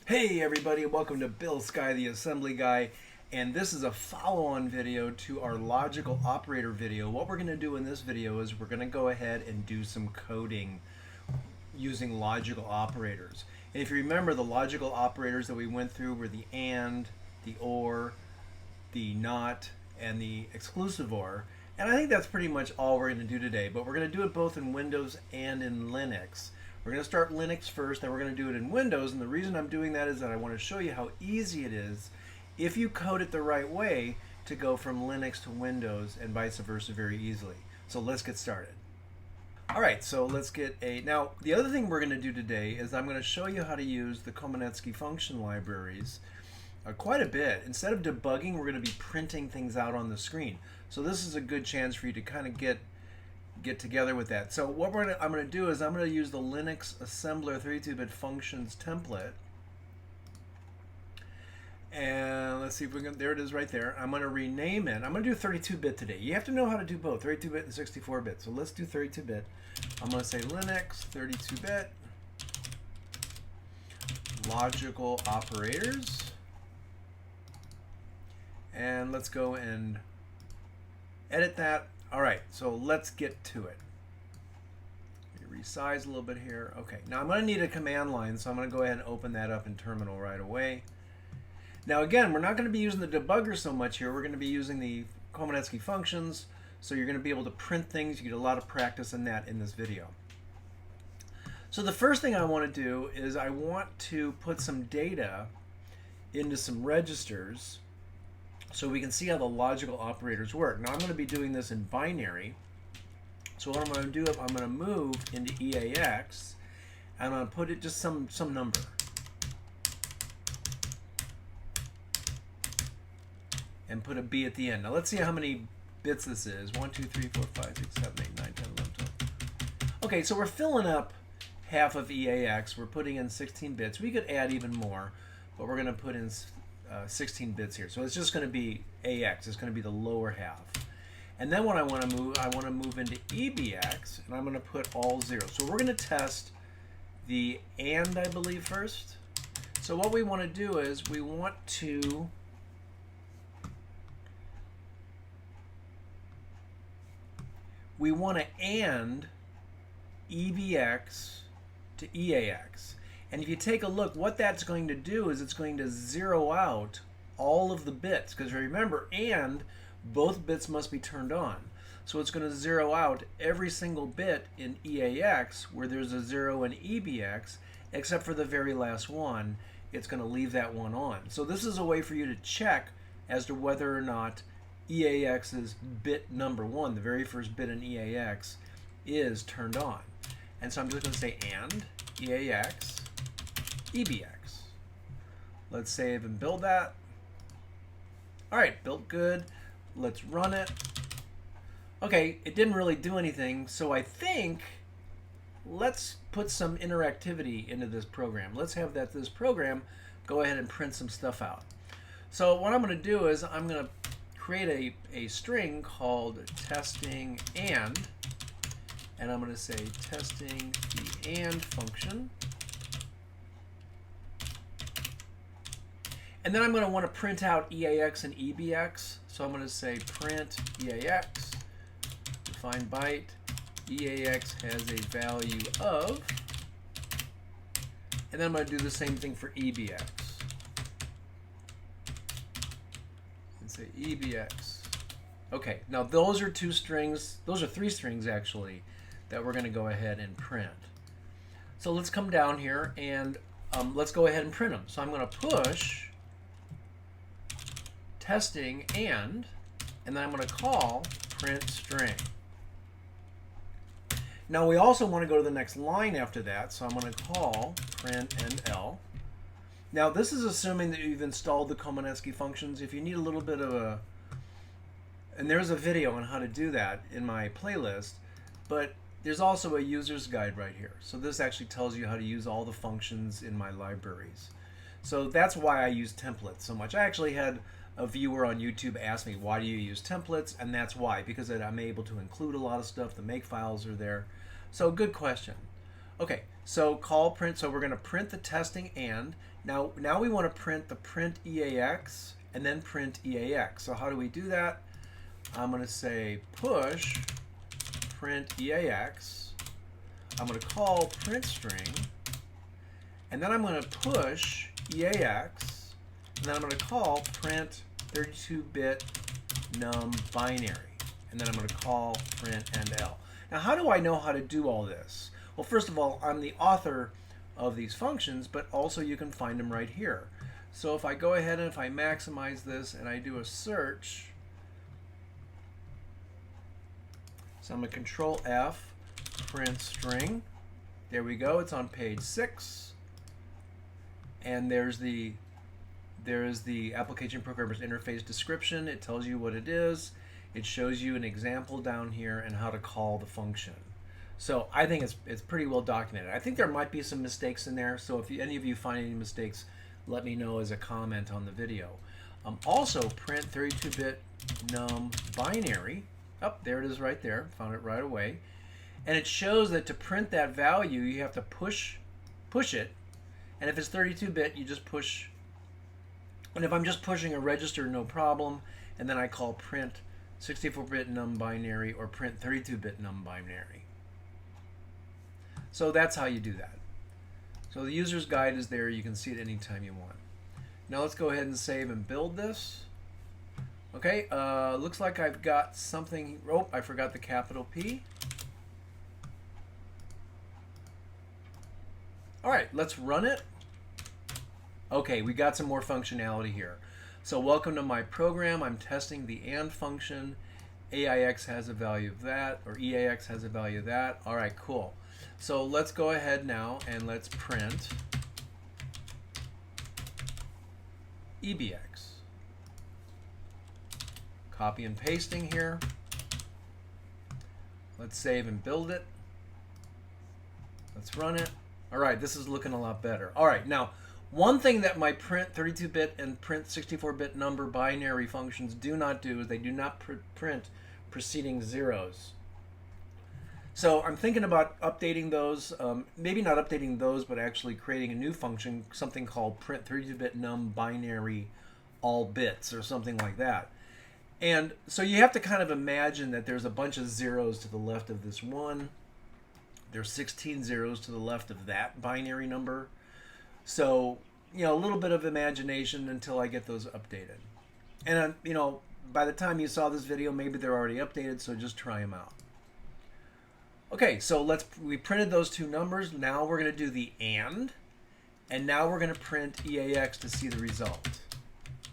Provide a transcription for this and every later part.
Hey everybody, welcome to Bill Sky, the Assembly Guy, and this is a follow-on video to our logical operator video. What we're going to do in this video is we're going to go ahead and do some coding using logical operators. And if you remember, the logical operators that we went through were the AND, the OR, the NOT, and the exclusive OR. And I think that's pretty much all we're going to do today, but we're going to do it both in Windows and in Linux. We're going to start Linux first, then we're going to do it in Windows, and the reason I'm doing that is that I want to show you how easy it is, if you code it the right way, to go from Linux to Windows and vice versa very easily. So let's get started. Alright, so let's get now the other thing we're going to do today is I'm going to show you how to use the Komenetsky function libraries quite a bit. Instead of debugging, we're going to be printing things out on the screen. So this is a good chance for you to kind of get together with that. So what I'm going to do is I'm going to use the Linux assembler 32-bit functions template. And let's see if we can, there it is right there. I'm going to rename it. I'm going to do 32-bit today. You have to know how to do both, 32-bit and 64-bit. So let's do 32-bit. I'm going to say Linux 32-bit logical operators. And let's go and edit that. All right, so let's get to it. Resize a little bit here. Okay, now I'm going to need a command line, so I'm going to go ahead and open that up in terminal right away. Now again, we're not going to be using the debugger so much here. We're going to be using the Komenetsky functions, so you're going to be able to print things. You get a lot of practice in that in this video. So the first thing I want to do is I want to put some data into some registers so we can see how the logical operators work. Now I'm going to be doing this in binary. So what I'm going to do is I'm going to move into EAX and I'm going to put it just some number. And put a B at the end. Now let's see how many bits this is. 1, 2, 3, 4, 5, 6, 7, 8, 9, 10, 11, 12. Okay, so we're filling up half of EAX. We're putting in 16 bits. We could add even more, but we're going to put in 16 bits here. So it's just going to be AX. It's going to be the lower half. And then what I want to move into EBX, and I'm going to put all zeros. So we're going to test the AND, I believe, first. So what we want to do is we want to AND EBX to EAX. And if you take a look, what that's going to do is it's going to zero out all of the bits. Because remember, AND, both bits must be turned on. So it's going to zero out every single bit in EAX where there's a 0 in EBX, except for the very last one. It's going to leave that one on. So this is a way for you to check as to whether or not EAX's bit number 1, the very first bit in EAX, is turned on. And so I'm just going to say AND EAX EBX. Let's save and build that. All right, built good. Let's run it. Okay, it didn't really do anything, so I think let's put some interactivity into this program. Let's have this program go ahead and print some stuff out. So what I'm going to do is I'm going to create a string called testing and I'm going to say testing the AND function. And then I'm going to want to print out EAX and EBX. So I'm going to say print EAX, define byte, EAX has a value of, and then I'm going to do the same thing for EBX. And say EBX. Okay, now those are two strings, those are three strings actually, that we're going to go ahead and print. So let's come down here and let's go ahead and print them. So I'm going to push testing and then I'm going to call print string. Now we also want to go to the next line after that, so I'm going to call print NL. Now this is assuming that you've installed the Komenetsky functions. If you need a little bit of and there's a video on how to do that in my playlist, but there's also a user's guide right here. So this actually tells you how to use all the functions in my libraries. So that's why I use templates so much. I actually had a viewer on YouTube ask me, why do you use templates? And that's why, because I'm able to include a lot of stuff. The make files are there. So good question. Okay, So call print. So we're going to print the testing and. Now we want to print the print EAX and then print EAX. So how do we do that? I'm going to say push print EAX. I'm going to call print string. And then I'm going to push EAX. And then I'm going to call print 32-bit num binary. And then I'm going to call print NL. Now, how do I know how to do all this? Well, first of all, I'm the author of these functions, but also you can find them right here. So if I go ahead and if I maximize this and I do a search, so I'm going to Control F, print string. There we go. It's on page 6. And there's the application programmer's interface description. It tells you what it is. It shows you an example down here and how to call the function. So I think it's pretty well documented. I think there might be some mistakes in there. So if any of you find any mistakes, let me know as a comment on the video. Also, print 32-bit num binary. Oh, there it is right there. Found it right away. And it shows that to print that value, you have to push it. And if it's 32-bit, you just push. And if I'm just pushing a register, no problem. And then I call print 64-bit num binary or print 32-bit num binary. So that's how you do that. So the user's guide is there. You can see it anytime you want. Now let's go ahead and save and build this. Okay, looks like I've got something. Oh, I forgot the capital P. All right, let's run it. Okay, we got some more functionality here. So welcome to my program. I'm testing the AND function. AIX has a value of that, or EAX has a value of that. All right, cool. So let's go ahead now and let's print EBX. Copy and pasting here. Let's save and build it. Let's run it. All right, this is looking a lot better. All right, now, one thing that my print 32-bit and print 64-bit number binary functions do not do is they do not print preceding zeros. So I'm thinking about updating those, maybe not updating those, but actually creating a new function, something called print 32-bit num binary all bits or something like that. And so you have to kind of imagine that there's a bunch of zeros to the left of this one. There's 16 zeros to the left of that binary number. So, you know, a little bit of imagination until I get those updated. And, you know, by the time you saw this video, maybe they're already updated, so just try them out. Okay, so we printed those two numbers. Now we're going to do the AND. And now we're going to print EAX to see the result.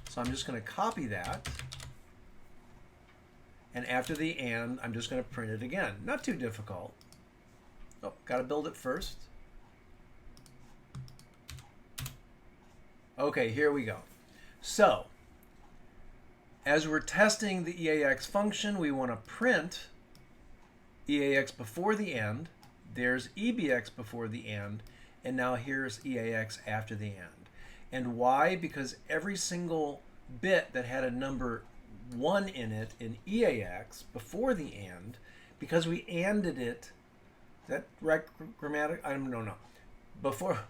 So I'm just going to copy that. And after the AND, I'm just going to print it again. Not too difficult. Oh, got to build it first. Okay, here we go. So, as we're testing the EAX function, we want to print EAX before the AND. There's EBX before the AND. And now here's EAX after the AND. And why? Because every single bit that had a number 1 in it in EAX before the AND, because we ANDed it. Is that right grammatic? I don't know. Before,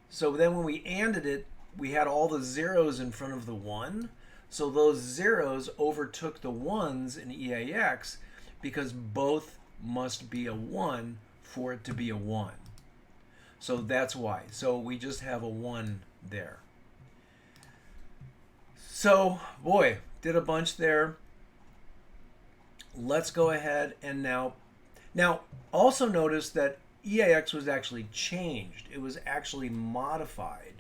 so then when we ANDed it, we had all the zeros in front of the 1. So those zeros overtook the 1s in EAX because both must be a 1 for it to be a 1. So that's why. So we just have a 1 there. So, boy, did a bunch there. Let's go ahead and now also notice that EAX was actually changed. It was actually modified.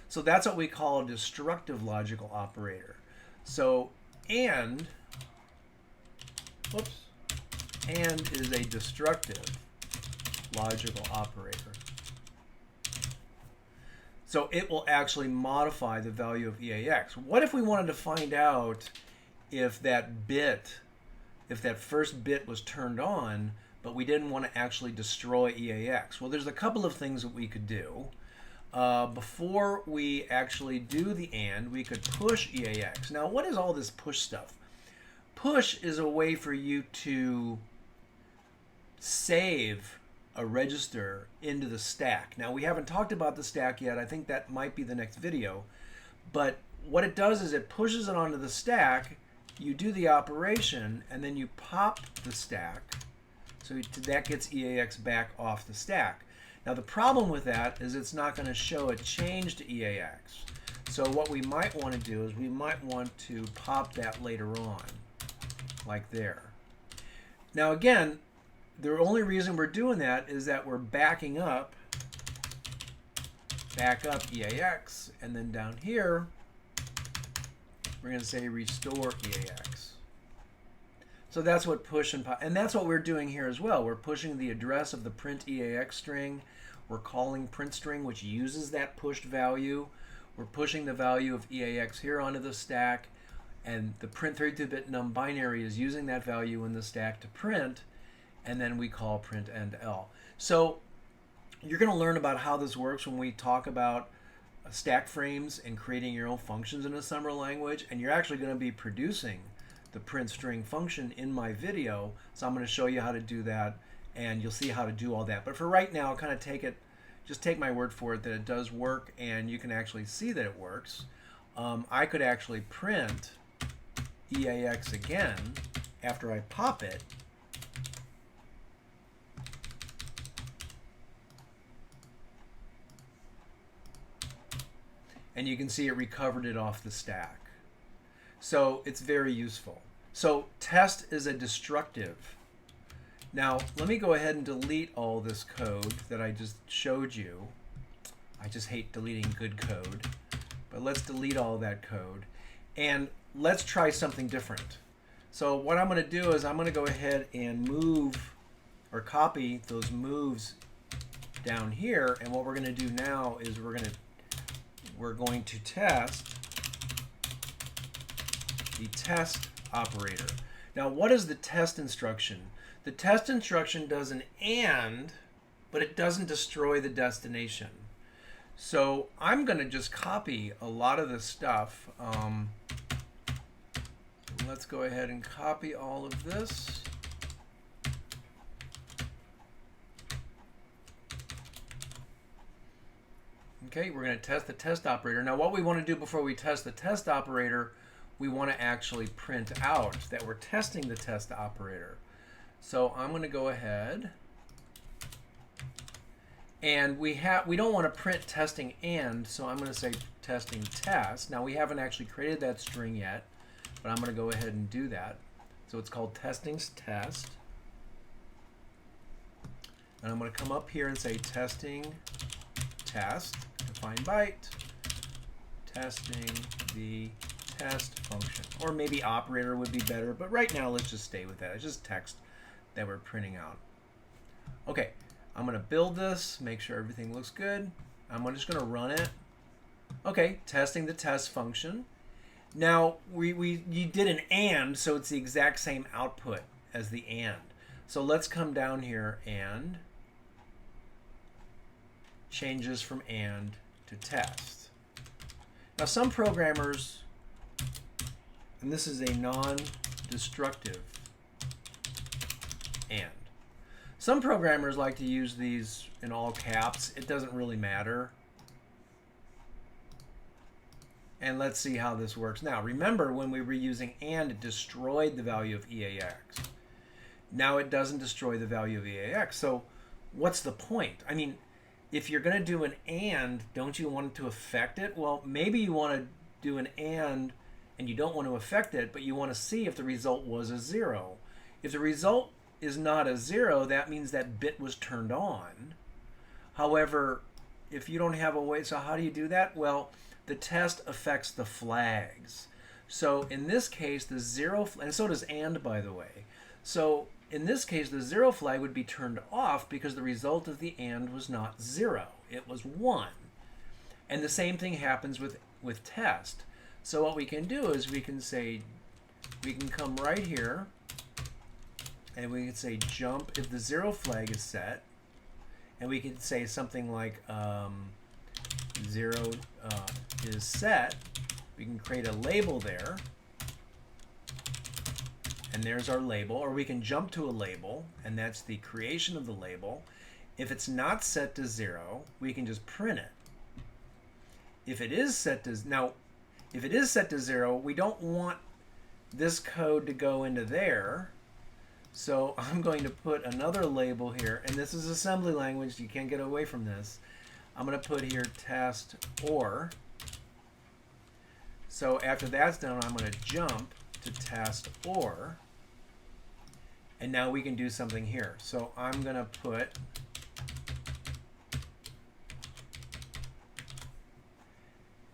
So that's what we call a destructive logical operator. So AND is a destructive logical operator. So it will actually modify the value of EAX. What if we wanted to find out if that first bit was turned on, but we didn't want to actually destroy EAX? Well, there's a couple of things that we could do. Before we actually do the AND, we could push EAX. Now, what is all this push stuff? Push is a way for you to save a register into the stack. Now we haven't talked about the stack yet. I think that might be the next video. But what it does is it pushes it onto the stack, you do the operation, and then you pop the stack. So that gets EAX back off the stack. Now the problem with that is it's not going to show a change to EAX. So what we might want to do is we might want to pop that later on, like there. Now again, the only reason we're doing that is that we're backing up, back up EAX, and then down here, we're going to say restore EAX. So that's what push and pop, and that's what we're doing here as well. We're pushing the address of the print EAX string. We're calling print string, which uses that pushed value. We're pushing the value of EAX here onto the stack, and the print 32-bit num binary is using that value in the stack to print, and then we call print end L. So you're going to learn about how this works when we talk about stack frames and creating your own functions in assembler language, and you're actually going to be producing the print string function in my video. So I'm going to show you how to do that, and you'll see how to do all that. But for right now, kind of just take my word for it that it does work, and you can actually see that it works. I could actually print EAX again after I pop it. And you can see it recovered it off the stack. So it's very useful. So test is a destructive. Now let me go ahead and delete all this code that I just showed you. I just hate deleting good code. But let's delete all that code. And let's try something different. So what I'm going to do is I'm going to go ahead and move or copy those moves down here. And what we're going to do now is we're going to test the test operator. Now, what is the test instruction? The test instruction does an AND, but it doesn't destroy the destination. So I'm going to just copy a lot of this stuff. Let's go ahead and copy all of this. Okay, we're going to test the test operator. Now what we want to do before we test the test operator, we want to actually print out that we're testing the test operator. So I'm going to go ahead, and we don't want to print testing and, so I'm going to say testing test. Now we haven't actually created that string yet, but I'm going to go ahead and do that. So it's called testing's test. And I'm going to come up here and say testing test, define byte, testing the test function. Or maybe operator would be better, but right now let's just stay with that. It's just text that we're printing out. Okay, I'm going to build this, make sure everything looks good. I'm just going to run it. Okay, testing the test function. Now, you did an AND, so it's the exact same output as the AND. So let's come down here and changes from AND to test. Now some programmers, and this is a non-destructive AND. Some programmers like to use these in all caps. It doesn't really matter. And let's see how this works. Now remember when we were using AND, it destroyed the value of EAX. Now it doesn't destroy the value of EAX. So what's the point? I mean, if you're going to do an AND, don't you want it to affect it? Well, maybe you want to do an AND and you don't want to affect it, but you want to see if the result was a 0. If the result is not a 0, that means that bit was turned on. However, if you don't have a way, so how do you do that? Well, the test affects the flags. So in this case, the 0, and so does AND, by the way. So in this case, the 0 flag would be turned off because the result of the AND was not 0. It was 1. And the same thing happens with test. So what we can do is we can come right here and we can say jump if the 0 flag is set. And we can say something like 0 is set. We can create a label there. And there's our label, or we can jump to a label, and that's the creation of the label. If it's not set to 0, we can just print it. If it is set to if it is set to 0, we don't want this code to go into there. So I'm going to put another label here, and this is assembly language, you can't get away from this. I'm going to put here test or. So after that's done, I'm going to jump to test or. And now we can do something here. So I'm going to put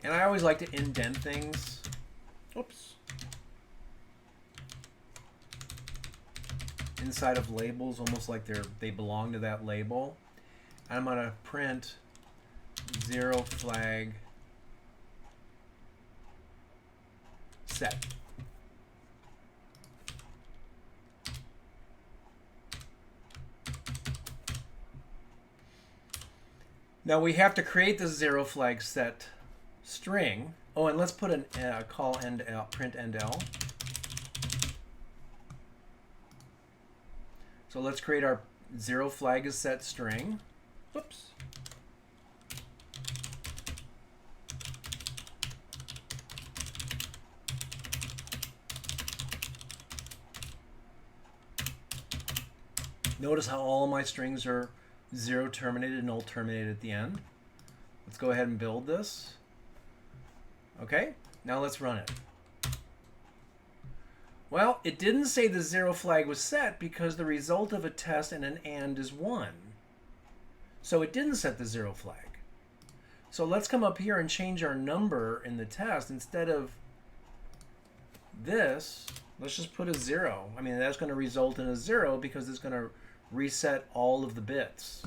and I always like to indent things. Oops. Inside of labels, almost like they belong to that label. I'm going to print 0 flag set. Now we have to create the 0 flag set string. Oh, and let's put an call end L, print end L. So let's create our 0 flag is set string. Whoops. Notice how all of my strings are 0 terminated, null terminated at the end. Let's go ahead and build this. Okay, now let's run it. Well, it didn't say the 0 flag was set because the result of a test and an AND is 1. So it didn't set the 0 flag. So let's come up here and change our number in the test. Instead of this, let's just put a 0. I mean, that's going to result in a 0 because it's going to reset all of the bits.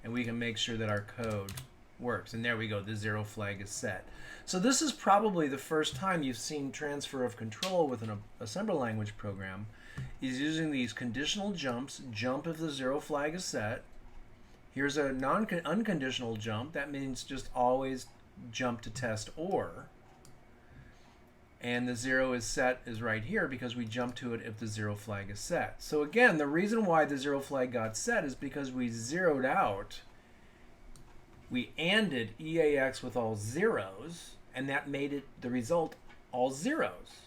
And we can make sure that our code works. And there we go, the 0 flag is set. So this is probably the first time you've seen transfer of control with an assembly language program, is using these conditional jumps. Jump if the 0 flag is set. Here's a unconditional jump. That means just always jump to test or. And the 0 is set is right here because we jump to it if the 0 flag is set. So again, the reason why the 0 flag got set is because we zeroed out, we ANDed EAX with all zeros, and that made it the result all zeros.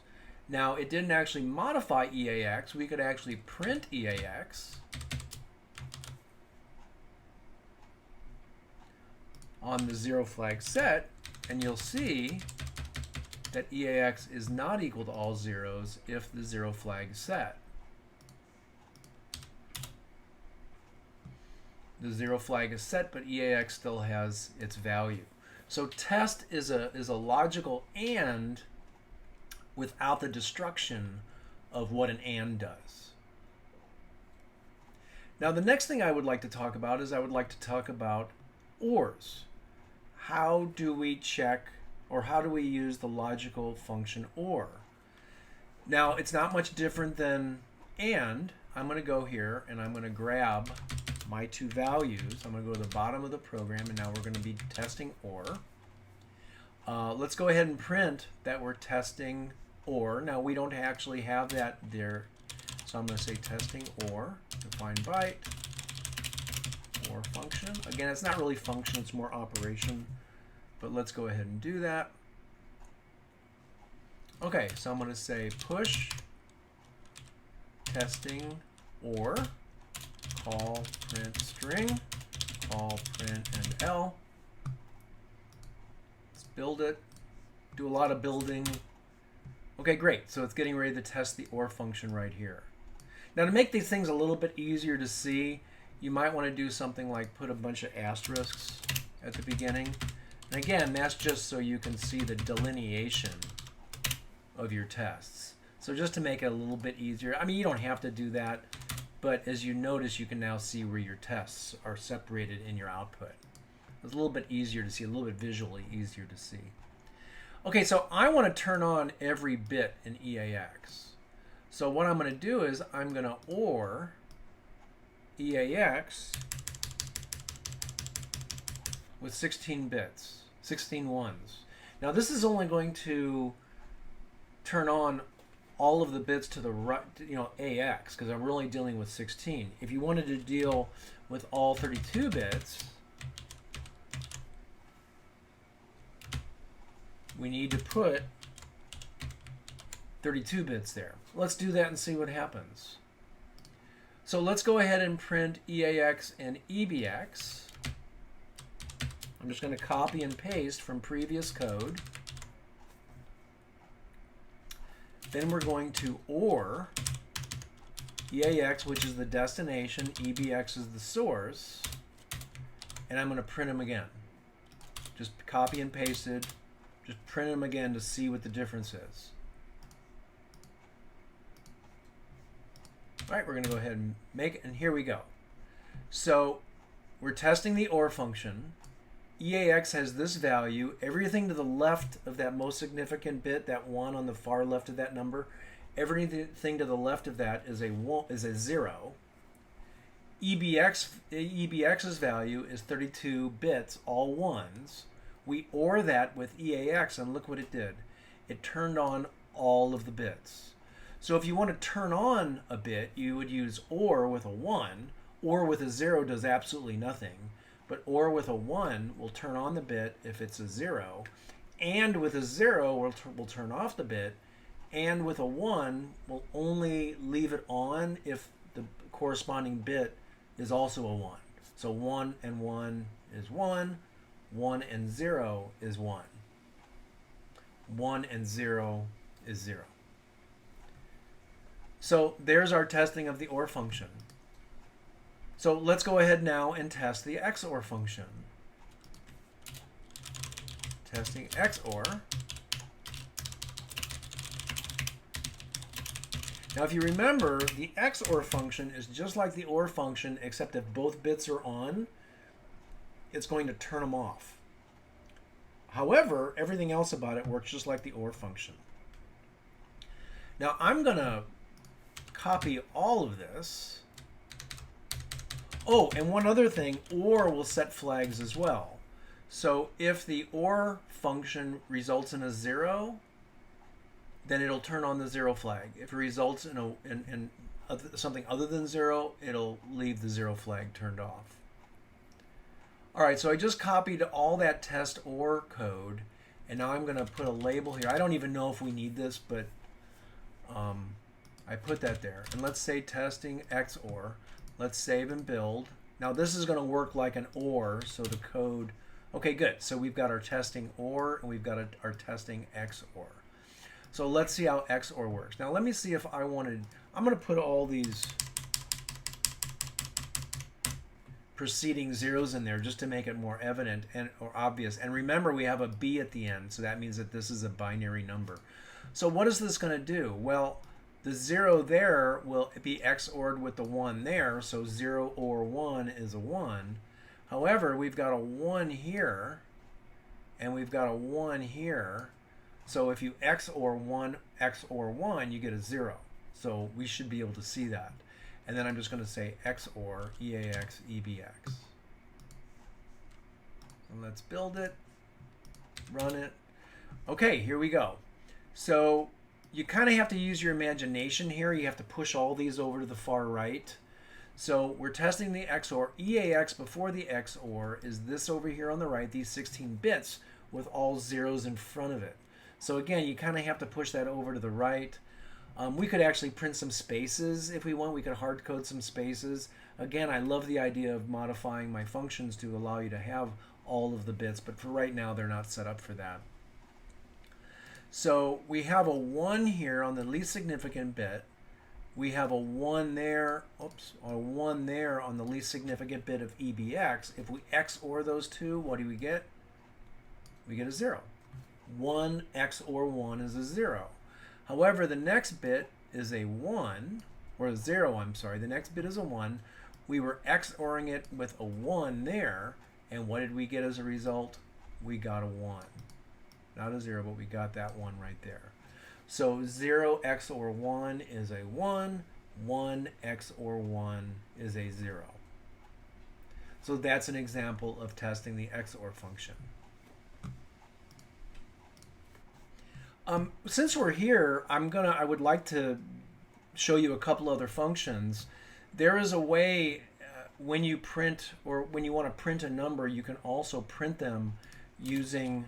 Now, it didn't actually modify EAX. We could actually print EAX on the 0 flag set, and you'll see that EAX is not equal to all zeros if the 0 flag is set. The 0 flag is set, but EAX still has its value. So test is a logical AND without the destruction of what an AND does. Now the next thing I would like to talk about is I would like to talk about ORs. How do we check, or how do we use the logical function OR? Now it's not much different than AND. I'm going to go here and I'm going to grab my two values. I'm going to go to the bottom of the program, and now we're going to be testing OR. Let's go ahead and print that we're testing OR. Now we don't actually have that there, so I'm going to say testing OR, define byte, OR function. Again, it's not really function, it's more operation, but let's go ahead and do that. Okay, so I'm going to say push testing OR, call print string, call print and L. Let's build it, do a lot of building. Okay, great. So it's getting ready to test the OR function right here. Now to make these things a little bit easier to see, you might want to do something like put a bunch of asterisks at the beginning. And again, that's just so you can see the delineation of your tests. So just to make it a little bit easier, I mean, you don't have to do that, but as you notice, you can now see where your tests are separated in your output. It's a little bit easier to see, a little bit visually easier to see. Okay, so I want to turn on every bit in EAX. So what I'm going to do is I'm going to OR EAX with 16 bits, 16 ones. Now this is only going to turn on all of the bits to the right, AX, because I'm really dealing with 16. If you wanted to deal with all 32 bits, we need to put 32 bits there. Let's do that and see what happens. So let's go ahead and print EAX and EBX. I'm just going to copy and paste from previous code. Then we're going to OR EAX, which is the destination, EBX is the source, and I'm going to print them again. Just copy and pasted, just print them again to see what the difference is. All right, we're going to go ahead and make it, and here we go. So we're testing the OR function. EAX has this value. Everything to the left of that most significant bit, that 1 on the far left of that number, everything to the left of that is a 0. EBX's value is 32 bits, all ones. We OR that with EAX, and look what it did. It turned on all of the bits. So if you want to turn on a bit, you would use OR with a 1. OR with a 0 does absolutely nothing. But OR with a 1 will turn on the bit if it's a 0. And with a 0, we'll turn off the bit. And with a 1, we'll only leave it on if the corresponding bit is also a 1. So 1 and 1 is 1. 1 and 0 is 1. 1 and 0 is 0. So there's our testing of the OR function. So let's go ahead now and test the XOR function. Testing XOR. Now if you remember, the XOR function is just like the OR function, except if both bits are on, it's going to turn them off. However, everything else about it works just like the OR function. Now I'm going to copy all of this. Oh, and one other thing, OR will set flags as well. So if the OR function results in a 0, then it'll turn on the 0 flag. If it results in something other than 0, it'll leave the 0 flag turned off. All right, so I just copied all that test OR code, and now I'm going to put a label here. I don't even know if we need this, but I put that there. And let's say testing XOR. Let's save and build. Now this is going to work like an OR, so the code... Okay, good. So we've got our testing OR, and we've got our testing XOR. So let's see how XOR works. Now let me see if I wanted... I'm going to put all these preceding zeros in there just to make it more evident or obvious. And remember, we have a B at the end, so that means that this is a binary number. So what is this going to do? Well, the 0 there will be XORed with the 1 there, so 0 or 1 is a 1. However, we've got a 1 here, and we've got a 1 here. So if you XOR 1, you get a 0. So we should be able to see that. And then I'm just going to say XOR EAX EBX. And let's build it, run it. Okay, here we go. So you kind of have to use your imagination here. You have to push all these over to the far right. So we're testing the XOR. EAX before the XOR is this over here on the right, these 16 bits with all zeros in front of it. So again, you kind of have to push that over to the right. We could actually print some spaces if we want. We could hard code some spaces. Again, I love the idea of modifying my functions to allow you to have all of the bits, but for right now, they're not set up for that. So we have a 1 here on the least significant bit. We have a 1 there, a 1 there on the least significant bit of EBX. If we XOR those two, what do we get? We get a 0. 1 XOR 1 is a 0. However, the next bit is a 1, or a 0, I'm sorry. The next bit is a 1. We were XORing it with a 1 there, and what did we get as a result? We got a 1. Not a 0, but we got that 1 right there. So 0 XOR 1 is a 1. 1 XOR 1 is a 0. So that's an example of testing the XOR function. Since we're here, I would like to show you a couple other functions. There is a way when you print or when you want to print a number, you can also print them using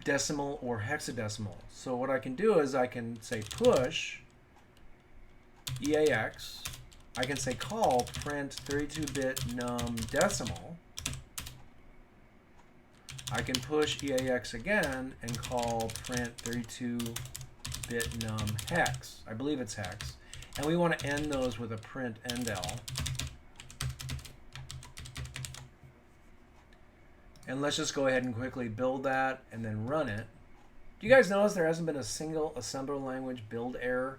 decimal or hexadecimal. So what I can do is I can say push EAX. I can say call print 32-bit num decimal. I can push EAX again and call print 32-bit num hex. I believe it's hex. And we want to end those with a print endl. And let's just go ahead and quickly build that and then run it. Do you guys notice there hasn't been a single assembler language build error?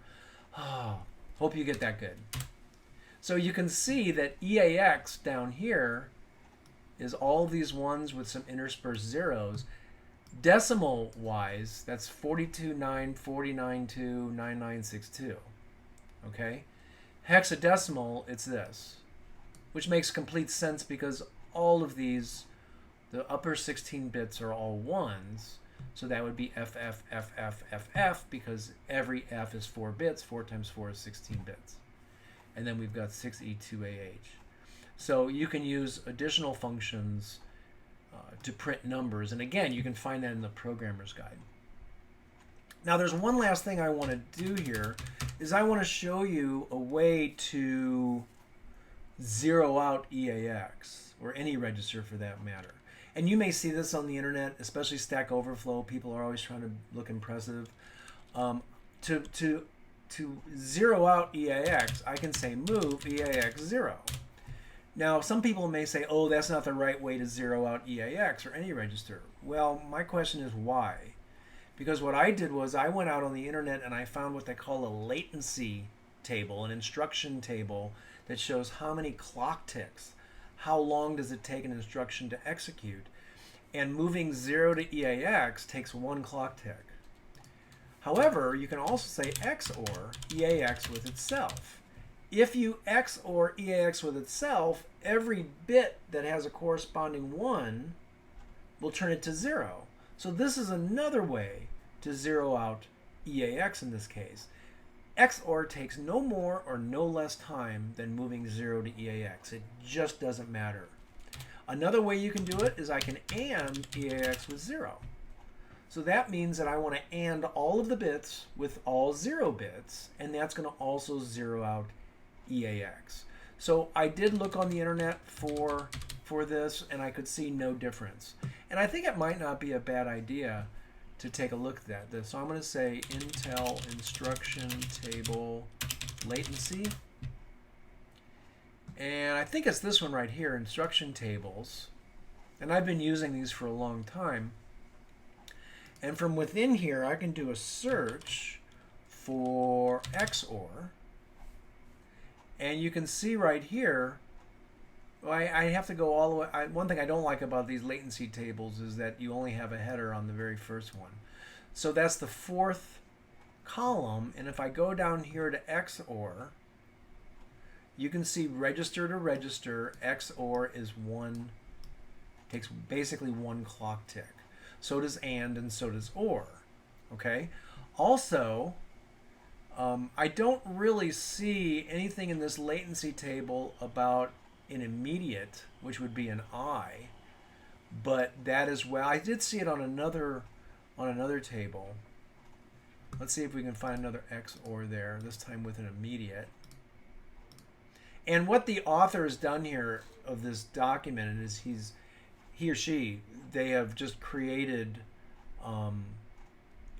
Oh, hope you get that good. So you can see that EAX down here is all these ones with some interspersed zeros. Decimal wise, that's 42.9, 49.2, 9962. Okay? Hexadecimal, it's this, which makes complete sense because all of these, the upper 16 bits are all ones. So that would be FF, FF, FF, because every F is 4 bits. 4 times 4 is 16 bits. And then we've got 6E2AH. So you can use additional functions to print numbers. And again, you can find that in the programmer's guide. Now there's one last thing I want to do here, is I want to show you a way to zero out EAX, or any register for that matter. And you may see this on the internet, especially Stack Overflow. People are always trying to look impressive. To zero out EAX, I can say move EAX 0. Now, some people may say, oh, that's not the right way to zero out EAX or any register. Well, my question is why? Because what I did was I went out on the internet and I found what they call a latency table, an instruction table that shows how many clock ticks, how long does it take an instruction to execute. And moving 0 to EAX takes 1 clock tick. However, you can also say XOR EAX with itself. If you XOR EAX with itself, every bit that has a corresponding 1 will turn it to 0. So this is another way to zero out EAX in this case. XOR takes no more or no less time than moving 0 to EAX. It just doesn't matter. Another way you can do it is I can AND EAX with 0. So that means that I want to AND all of the bits with all 0 bits, and that's going to also zero out EAX. So I did look on the internet for this, and I could see no difference. And I think it might not be a bad idea to take a look at this. So I'm going to say Intel instruction table latency. And I think it's this one right here, instruction tables. And I've been using these for a long time. And from within here, I can do a search for XOR. And you can see right here, I have to go all the way. One thing I don't like about these latency tables is that you only have a header on the very first one. So that's the 4th column. And if I go down here to XOR, you can see register to register, XOR is takes basically 1 clock tick. So does and so does OR. Okay. Also, I don't really see anything in this latency table about an immediate, which would be an I, but that as well. I did see it on another table. Let's see if we can find another XOR there, this time with an immediate. And what the author has done here of this document is he or she, they have just created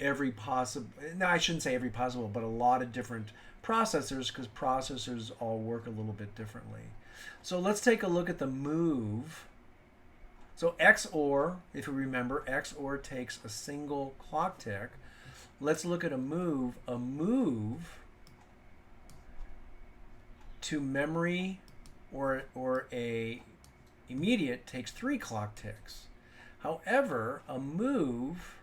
every possible, no, I shouldn't say every possible, but a lot of different processors, because processors all work a little bit differently. So let's take a look at the move. So XOR, if you remember, XOR takes a single clock tick. Let's look at a move. A move to memory or a immediate takes 3 clock ticks. However, a move,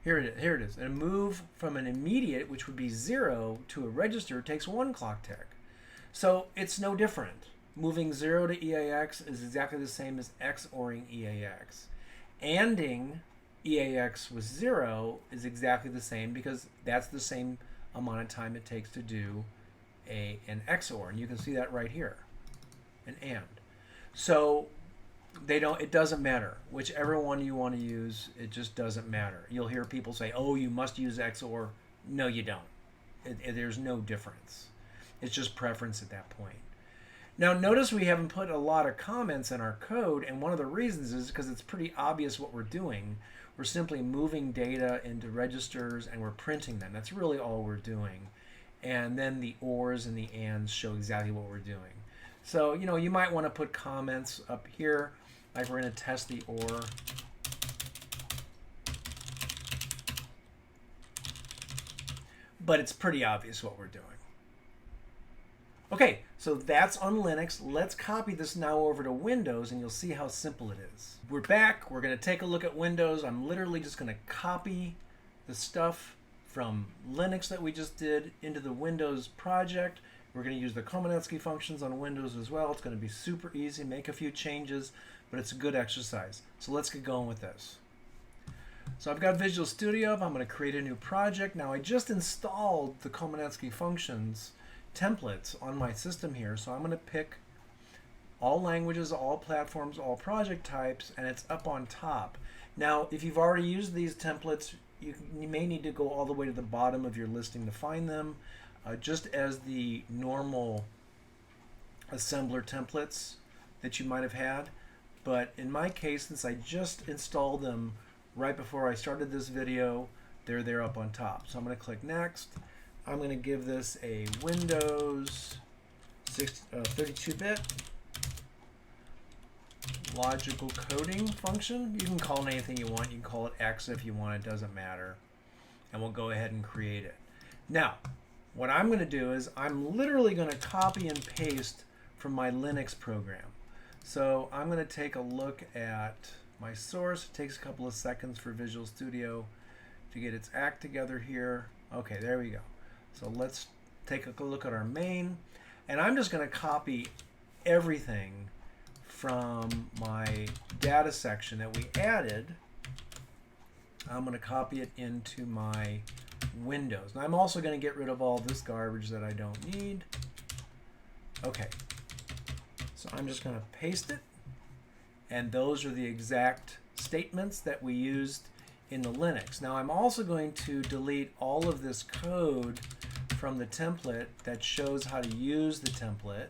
here it is. A move from an immediate, which would be 0, to a register takes 1 clock tick. So it's no different. Moving 0 to EAX is exactly the same as XORing EAX. ANDing EAX with 0 is exactly the same, because that's the same amount of time it takes to do an XOR, and you can see that right here, an AND. So it doesn't matter whichever one you want to use. It just doesn't matter. You'll hear people say, oh, you must use XOR. No, you don't. There's no difference. It's just preference at that point. Now notice we haven't put a lot of comments in our code, and one of the reasons is because it's pretty obvious what we're doing. We're simply moving data into registers and we're printing them. That's really all we're doing. And then the ORs and the ANDs show exactly what we're doing. So, you might want to put comments up here, like we're going to test the OR. But it's pretty obvious what we're doing. Okay, so that's on Linux. Let's copy this now over to Windows, and you'll see how simple it is. We're back. We're going to take a look at Windows. I'm literally just going to copy the stuff from Linux that we just did into the Windows project. We're going to use the Komanetsky functions on Windows as well. It's going to be super easy, make a few changes, but it's a good exercise. So let's get going with this. So I've got Visual Studio up. I'm going to create a new project. Now I just installed the Komanetsky functions templates on my system here, so I'm going to pick all languages, all platforms, all project types, and it's up on top. Now if you've already used these templates, you may need to go all the way to the bottom of your listing to find them, just as the normal assembler templates that you might have had. But in my case, since I just installed them right before I started this video, they're there up on top. So I'm going to click Next. I'm going to give this a Windows 32-bit logical coding function. You can call it anything you want. You can call it X if you want. It doesn't matter. And we'll go ahead and create it. Now, what I'm going to do is I'm literally going to copy and paste from my Linux program. So I'm going to take a look at my source. It takes a couple of seconds for Visual Studio to get its act together here. Okay, there we go. So let's take a look at our main. And I'm just going to copy everything from my data section that we added. I'm going to copy it into my Windows. Now I'm also going to get rid of all this garbage that I don't need. Okay. So I'm just going to paste it. And those are the exact statements that we used in the Linux. Now I'm also going to delete all of this code from the template that shows how to use the template.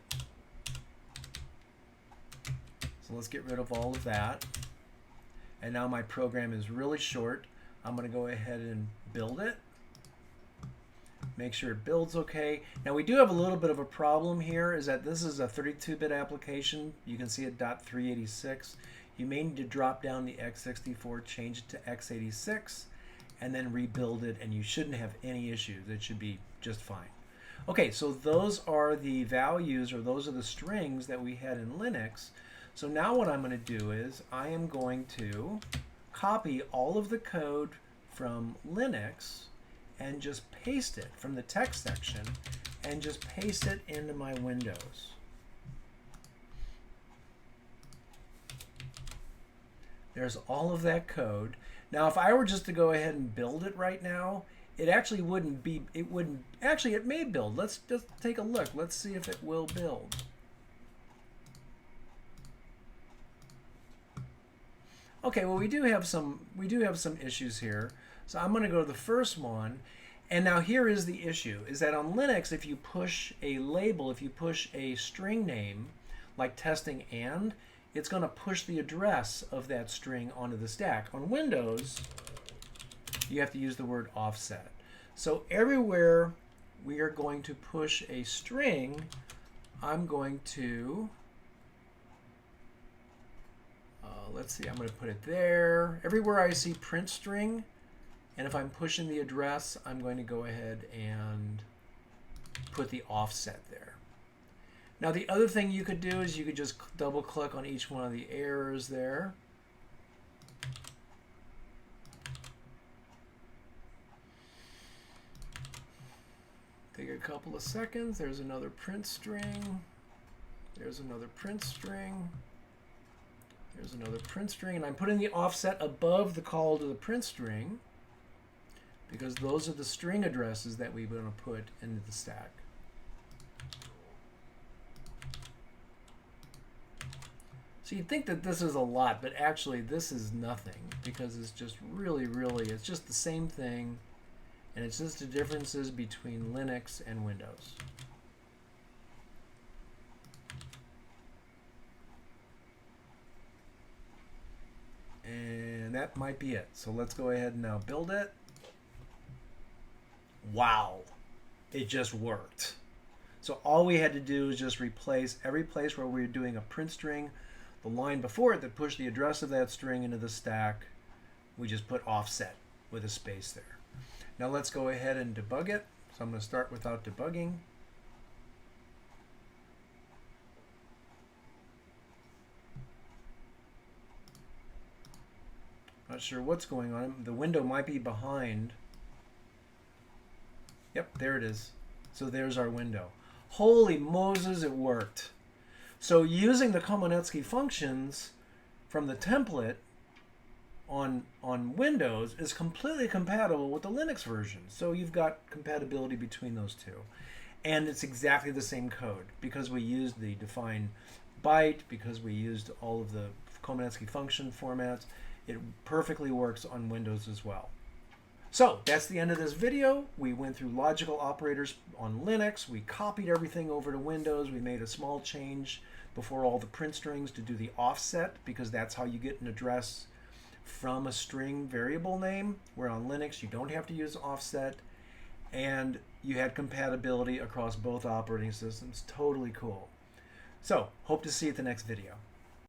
So let's get rid of all of that. And now my program is really short. I'm going to go ahead and build it. Make sure it builds okay. Now we do have a little bit of a problem here, is that this is a 32-bit application. You can see it .386. You may need to drop down the x64, change it to x86, and then rebuild it, and you shouldn't have any issues. It should be just fine. Okay, so those are the values, or those are the strings that we had in Linux. So now what I'm going to do is I am going to copy all of the code from Linux and just paste it from the text section and just paste it into my Windows. There's all of that code. Now if I were just to go ahead and build it right now, it actually wouldn't be, actually it may build. Let's just take a look. Let's see if it will build. Okay, well we do have some issues here. So I'm going to go to the first one, and now here is the issue, is that on Linux, if you push a label, if you push a string name, like testing and, it's going to push the address of that string onto the stack. On Windows, you have to use the word offset. So everywhere we are going to push a string, I'm going to, let's see, I'm going to put it there. Everywhere I see print string, and if I'm pushing the address, I'm going to go ahead and put the offset there. Now the other thing you could do is you could just double click on each one of the errors there. Take a couple of seconds. There's another print string. There's another print string. Here's another print string, and I'm putting the offset above the call to the print string because those are the string addresses that we're going to put into the stack. So you'd think that this is a lot, but actually this is nothing because it's just really, it's just the same thing, and it's just the differences between Linux and Windows. And that might be it. So let's go ahead and now build it. Wow, it just worked. So all we had to do is just replace every place where we were doing a print string, the line before it that pushed the address of that string into the stack, we just put offset with a space there. Now let's go ahead and debug it. So I'm going to start without debugging. Not sure what's going on. The window might be behind. Yep, there it is. So there's our window. Holy Moses, it worked. So using the Komanetsky functions from the template on Windows is completely compatible with the Linux version. So you've got compatibility between those two. And it's exactly the same code because we used the define byte, because we used all of the Komanetsky function formats. It perfectly works on Windows as well. So that's the end of this video. We went through logical operators on Linux. We copied everything over to Windows. We made a small change before all the print strings to do the offset because that's how you get an address from a string variable name, where on Linux you don't have to use offset. And you had compatibility across both operating systems. Totally cool. So hope to see you at the next video.